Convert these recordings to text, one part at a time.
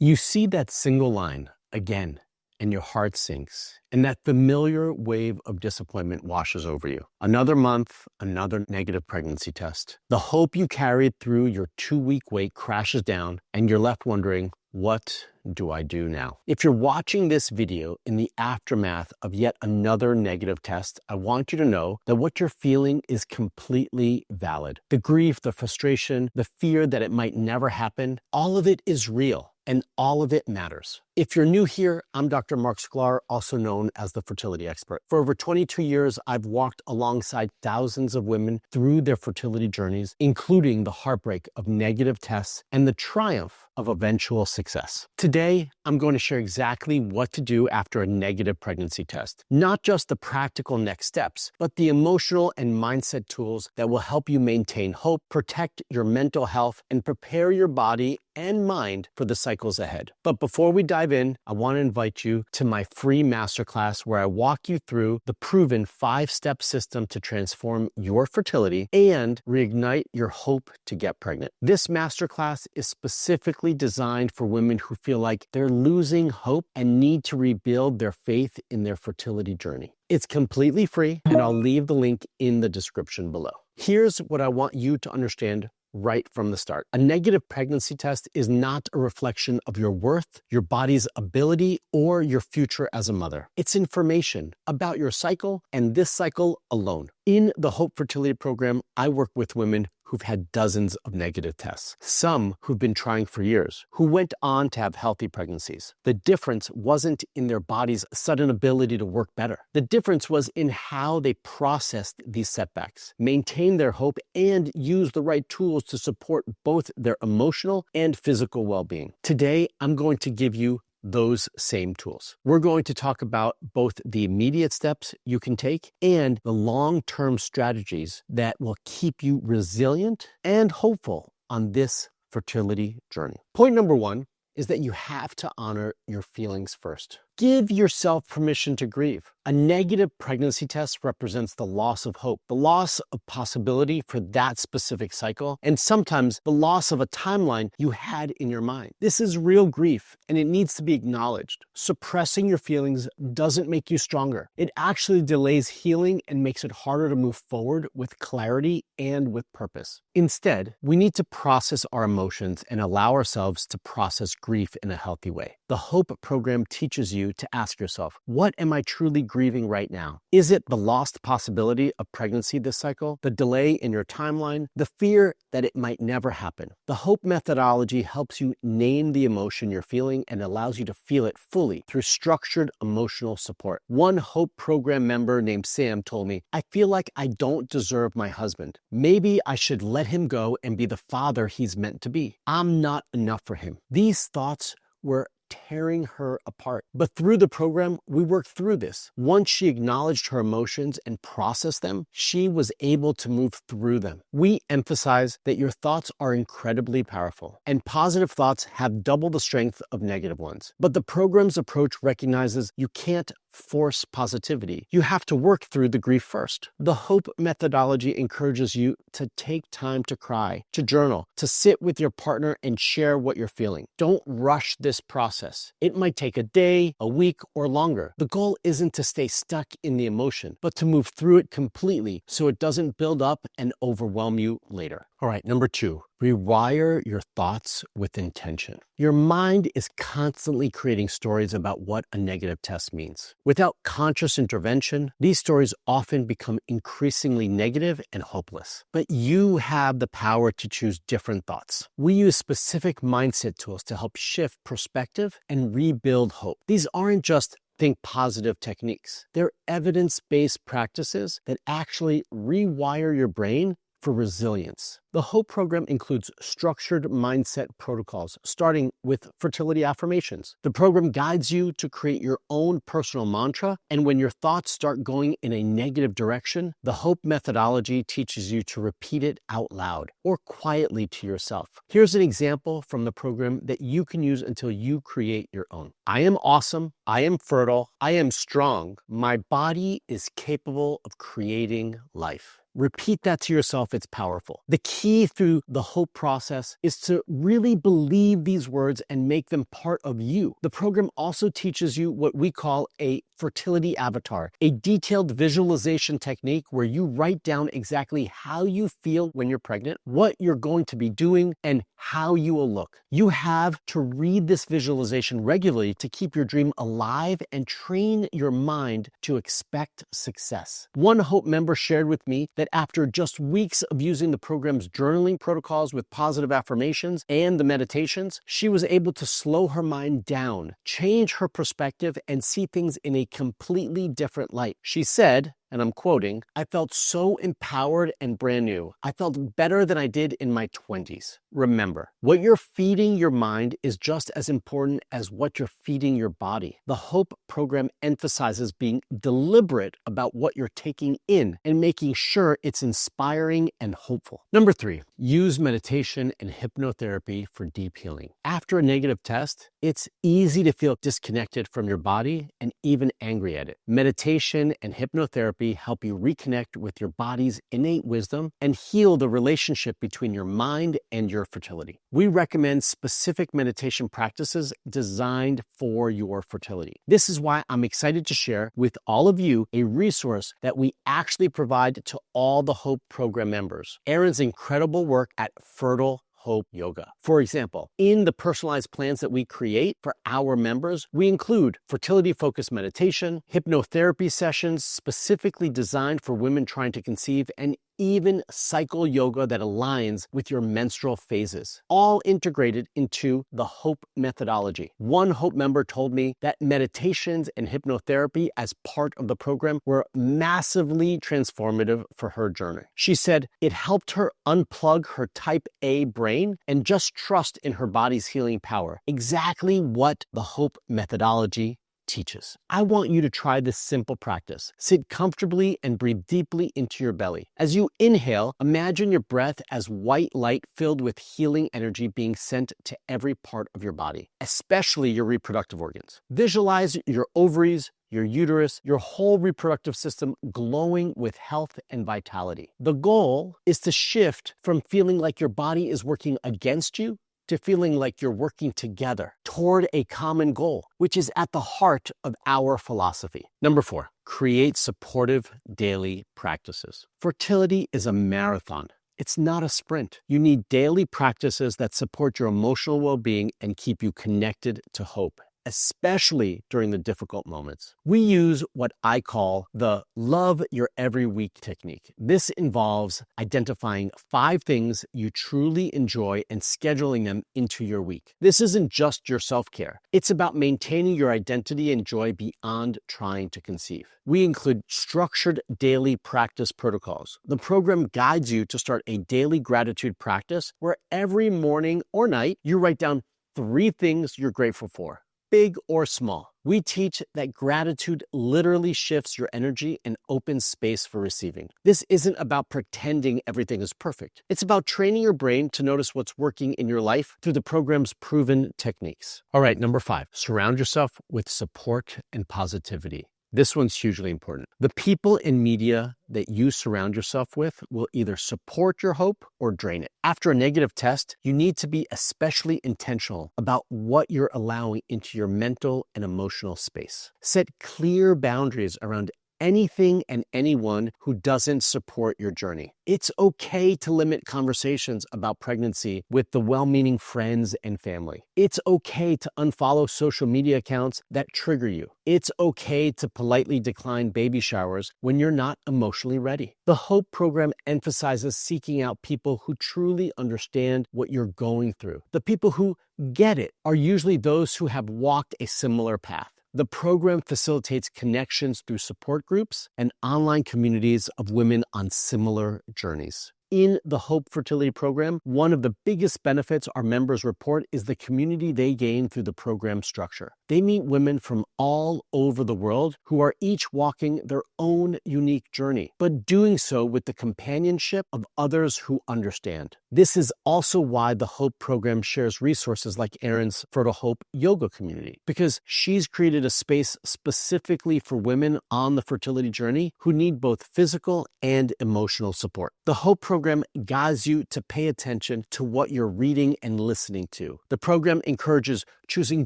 You see that single line again, and your heart sinks, and that familiar wave of disappointment washes over you. Another month, another negative pregnancy test. The hope you carried through your 2-week wait crashes down, and you're left wondering, what do I do now? If you're watching this video in the aftermath of yet another negative test, I want you to know that what you're feeling is completely valid. The grief, the frustration, the fear that it might never happen, all of it is real. And all of it matters. If you're new here, I'm Dr. Marc Sklar, also known as the fertility expert. For over 22 years, I've walked alongside thousands of women through their fertility journeys, including the heartbreak of negative tests and the triumph of eventual success. Today, I'm going to share exactly what to do after a negative pregnancy test. Not just the practical next steps, but the emotional and mindset tools that will help you maintain hope, protect your mental health, and prepare your body and mind for the cycles ahead. But before we dive in, I want to invite you to my free masterclass where I walk you through the proven 5-step system to transform your fertility and reignite your hope to get pregnant. This masterclass is specifically designed for women who feel like they're losing hope and need to rebuild their faith in their fertility journey. It's completely free, and I'll leave the link in the description below. Here's what I want you to understand right from the start. A negative pregnancy test is not a reflection of your worth, your body's ability, or your future as a mother. It's information about your cycle and this cycle alone. In the Hope Fertility Program, I work with women who've had dozens of negative tests, some who've been trying for years, who went on to have healthy pregnancies. The difference wasn't in their body's sudden ability to work better. The difference was in how they processed these setbacks, maintained their hope, and used the right tools to support both their emotional and physical well-being. Today, I'm going to give you those same tools. We're going to talk about both the immediate steps you can take and the long-term strategies that will keep you resilient and hopeful on this fertility journey. Point number 1 is that you have to honor your feelings first. Give yourself permission to grieve. A negative pregnancy test represents the loss of hope, the loss of possibility for that specific cycle, and sometimes the loss of a timeline you had in your mind. This is real grief, and it needs to be acknowledged. Suppressing your feelings doesn't make you stronger. It actually delays healing and makes it harder to move forward with clarity and with purpose. Instead, we need to process our emotions and allow ourselves to process grief in a healthy way. The Hope program teaches you to ask yourself, what am I truly grieving right now? Is it the lost possibility of pregnancy this cycle, the delay in your timeline, the fear that it might never happen? The Hope methodology helps you name the emotion you're feeling and allows you to feel it fully through structured emotional support. One Hope program member named Sam told me, I feel like I don't deserve my husband. Maybe I should let him go and be the father he's meant to be. I'm not enough for him. These thoughts were tearing her apart. But through the program, we worked through this. Once she acknowledged her emotions and processed them, she was able to move through them. We emphasize that your thoughts are incredibly powerful, and positive thoughts have double the strength of negative ones. But the program's approach recognizes you can't force positivity. You have to work through the grief first. The Hope methodology encourages you to take time to cry, to journal, to sit with your partner and share what you're feeling. Don't rush this process. It might take a day, a week, or longer. The goal isn't to stay stuck in the emotion, but to move through it completely so it doesn't build up and overwhelm you later. All right, number 2. Rewire your thoughts with intention. Your mind is constantly creating stories about what a negative test means. Without conscious intervention, these stories often become increasingly negative and hopeless. But you have the power to choose different thoughts. We use specific mindset tools to help shift perspective and rebuild hope. These aren't just think positive techniques. They're evidence-based practices that actually rewire your brain for resilience. The Hope program includes structured mindset protocols, starting with fertility affirmations. The program guides you to create your own personal mantra, and when your thoughts start going in a negative direction, the Hope methodology teaches you to repeat it out loud or quietly to yourself. Here's an example from the program that you can use until you create your own. I am awesome. I am fertile. I am strong. My body is capable of creating life. Repeat that to yourself. It's powerful. The key key through the hope process is to really believe these words and make them part of you. The program also teaches you what we call a fertility avatar, a detailed visualization technique where you write down exactly how you feel when you're pregnant, what you're going to be doing, and how you will look. You have to read this visualization regularly to keep your dream alive and train your mind to expect success. One Hope member shared with me that after just weeks of using the program's journaling protocols with positive affirmations and the meditations, she was able to slow her mind down, change her perspective, and see things in a completely different light. She said, and I'm quoting, "I felt so empowered and brand new. I felt better than I did in my 20s. Remember, what you're feeding your mind is just as important as what you're feeding your body. The Hope program emphasizes being deliberate about what you're taking in and making sure it's inspiring and hopeful. Number 3, use meditation and hypnotherapy for deep healing. After a negative test, it's easy to feel disconnected from your body and even angry at it. Meditation and hypnotherapy help you reconnect with your body's innate wisdom and heal the relationship between your mind and your fertility. We recommend specific meditation practices designed for your fertility. This is why I'm excited to share with all of you a resource that we actually provide to all the Hope program members. Erin's incredible work at Fertile Hope Yoga. For example, in the personalized plans that we create for our members, we include fertility-focused meditation, hypnotherapy sessions specifically designed for women trying to conceive, and even cycle yoga that aligns with your menstrual phases, all integrated into the Hope methodology. One Hope member told me that meditations and hypnotherapy as part of the program were massively transformative for her journey. She said it helped her unplug her type A brain and just trust in her body's healing power, exactly what the Hope methodology teaches. I want you to try this simple practice. Sit comfortably and breathe deeply into your belly. As you inhale, imagine your breath as white light filled with healing energy being sent to every part of your body, especially your reproductive organs. Visualize your ovaries, your uterus, your whole reproductive system glowing with health and vitality. The goal is to shift from feeling like your body is working against you to feeling like you're working together toward a common goal, which is at the heart of our philosophy. Number 4, create supportive daily practices. Fertility is a marathon. It's not a sprint. You need daily practices that support your emotional well-being and keep you connected to hope, especially during the difficult moments. We use what I call the love your every week technique. This involves identifying 5 things you truly enjoy and scheduling them into your week. This isn't just your self-care. It's about maintaining your identity and joy beyond trying to conceive. We include structured daily practice protocols. The program guides you to start a daily gratitude practice where every morning or night you write down 3 things you're grateful for, big or small. We teach that gratitude literally shifts your energy and opens space for receiving. This isn't about pretending everything is perfect. It's about training your brain to notice what's working in your life through the program's proven techniques. All right, number 5, surround yourself with support and positivity. This one's hugely important. The people in media that you surround yourself with will either support your hope or drain it. After a negative test, you need to be especially intentional about what you're allowing into your mental and emotional space. Set clear boundaries around anything and anyone who doesn't support your journey. It's okay to limit conversations about pregnancy with the well-meaning friends and family. It's okay to unfollow social media accounts that trigger you. It's okay to politely decline baby showers when you're not emotionally ready. The Hope program emphasizes seeking out people who truly understand what you're going through. The people who get it are usually those who have walked a similar path. The program facilitates connections through support groups and online communities of women on similar journeys. In the Hope Fertility Program, one of the biggest benefits our members report is the community they gain through the program structure. They meet women from all over the world who are each walking their own unique journey, but doing so with the companionship of others who understand. This is also why the Hope program shares resources like Erin's Fertile Hope yoga community, because she's created a space specifically for women on the fertility journey who need both physical and emotional support. The Hope program guides you to pay attention to what you're reading and listening to. The program encourages choosing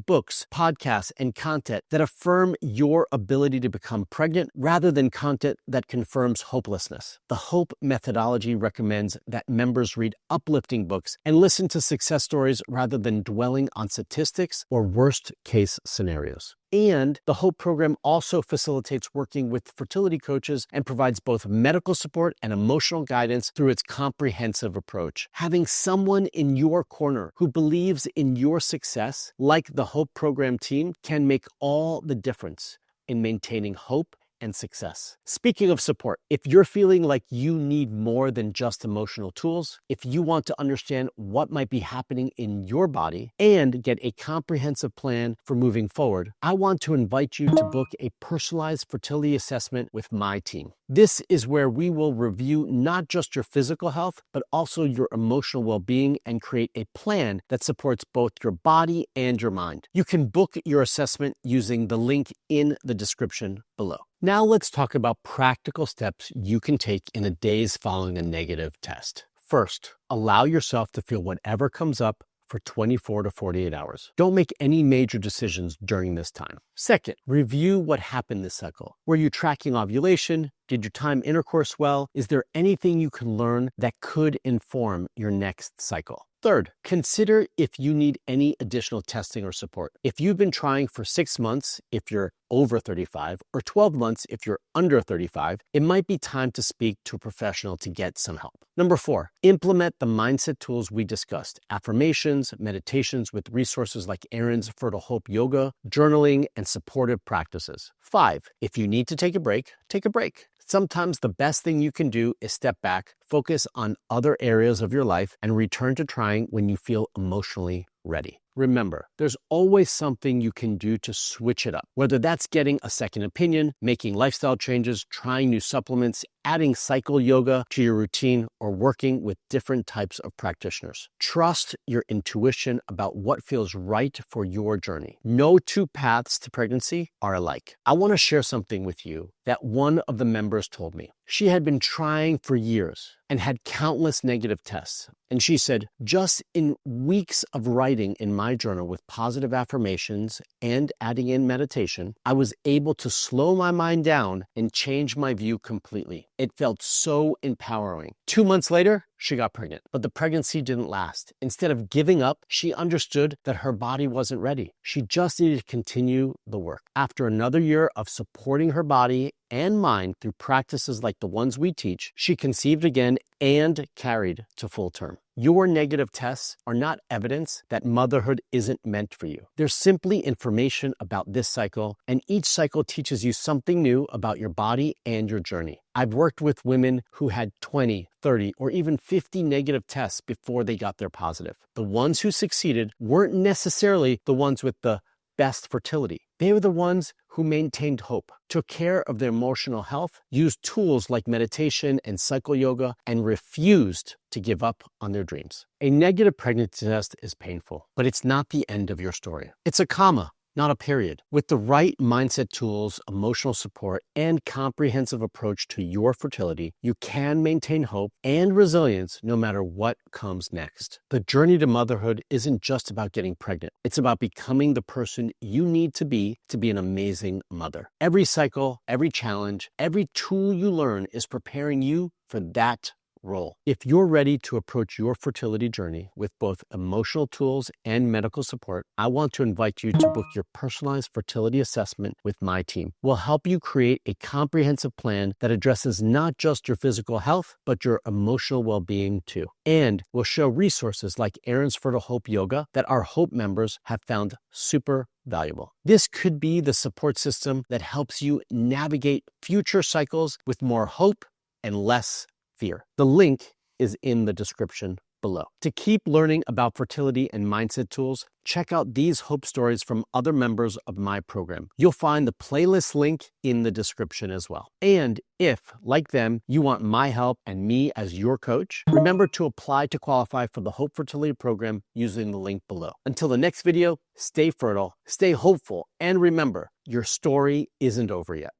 books, podcasts, and content that affirm your ability to become pregnant rather than content that confirms hopelessness. The Hope methodology recommends that members read uplifting books and listen to success stories rather than dwelling on statistics or worst-case scenarios. And the Hope program also facilitates working with fertility coaches and provides both medical support and emotional guidance through its comprehensive approach. Having someone in your corner who believes in your success, like the Hope program team, can make all the difference in maintaining hope and success. Speaking of support, if you're feeling like you need more than just emotional tools, if you want to understand what might be happening in your body and get a comprehensive plan for moving forward, I want to invite you to book a personalized fertility assessment with my team. This is where we will review not just your physical health, but also your emotional well-being and create a plan that supports both your body and your mind. You can book your assessment using the link in the description below. Now let's talk about practical steps you can take in the days following a negative test. First, allow yourself to feel whatever comes up for 24 to 48 hours. Don't make any major decisions during this time. Second, review what happened this cycle. Were you tracking ovulation? Did you time intercourse well? Is there anything you can learn that could inform your next cycle? Third, consider if you need any additional testing or support. If you've been trying for 6 months, if you're over 35, or 12 months if you're under 35, it might be time to speak to a professional to get some help. Number 4, implement the mindset tools we discussed: affirmations, meditations with resources like Erin's Fertile Hope yoga, journaling, and supportive practices. 5, if you need to take a break, take a break. Sometimes the best thing you can do is step back, focus on other areas of your life, and return to trying when you feel emotionally ready. Remember, there's always something you can do to switch it up, whether that's getting a second opinion, making lifestyle changes, trying new supplements, adding cycle yoga to your routine, or working with different types of practitioners. Trust your intuition about what feels right for your journey. No two paths to pregnancy are alike. I want to share something with you that one of the members told me. She had been trying for years and had countless negative tests. And she said, just in weeks of writing in my journal with positive affirmations and adding in meditation, I was able to slow my mind down and change my view completely. It felt so empowering. 2 months later, she got pregnant, but the pregnancy didn't last. Instead of giving up, she understood that her body wasn't ready. She just needed to continue the work. After another year of supporting her body and mind through practices like the ones we teach, she conceived again and carried to full term. Your negative tests are not evidence that motherhood isn't meant for you. They're simply information about this cycle, and each cycle teaches you something new about your body and your journey. I've worked with women who had 20, 30, or even 50 negative tests before they got their positive. The ones who succeeded weren't necessarily the ones with the best fertility. They were the ones who maintained hope, took care of their emotional health, used tools like meditation and cycle yoga, and refused to give up on their dreams. A negative pregnancy test is painful, but it's not the end of your story. It's a comma, not a period. With the right mindset tools, emotional support, and comprehensive approach to your fertility, you can maintain hope and resilience no matter what comes next. The journey to motherhood isn't just about getting pregnant. It's about becoming the person you need to be an amazing mother. Every cycle, every challenge, every tool you learn is preparing you for that role. If you're ready to approach your fertility journey with both emotional tools and medical support, I want to invite you to book your personalized fertility assessment with my team. We'll help you create a comprehensive plan that addresses not just your physical health, but your emotional well-being too. And we'll show resources like Erin's Fertile Hope Yoga that our Hope members have found super valuable. This could be the support system that helps you navigate future cycles with more hope and less fear. The link is in the description below. To keep learning about fertility and mindset tools, check out these hope stories from other members of my program. You'll find the playlist link in the description as well. And if, like them, you want my help and me as your coach, remember to apply to qualify for the Hope Fertility program using the link below. Until the next video, stay fertile, stay hopeful, and remember, your story isn't over yet.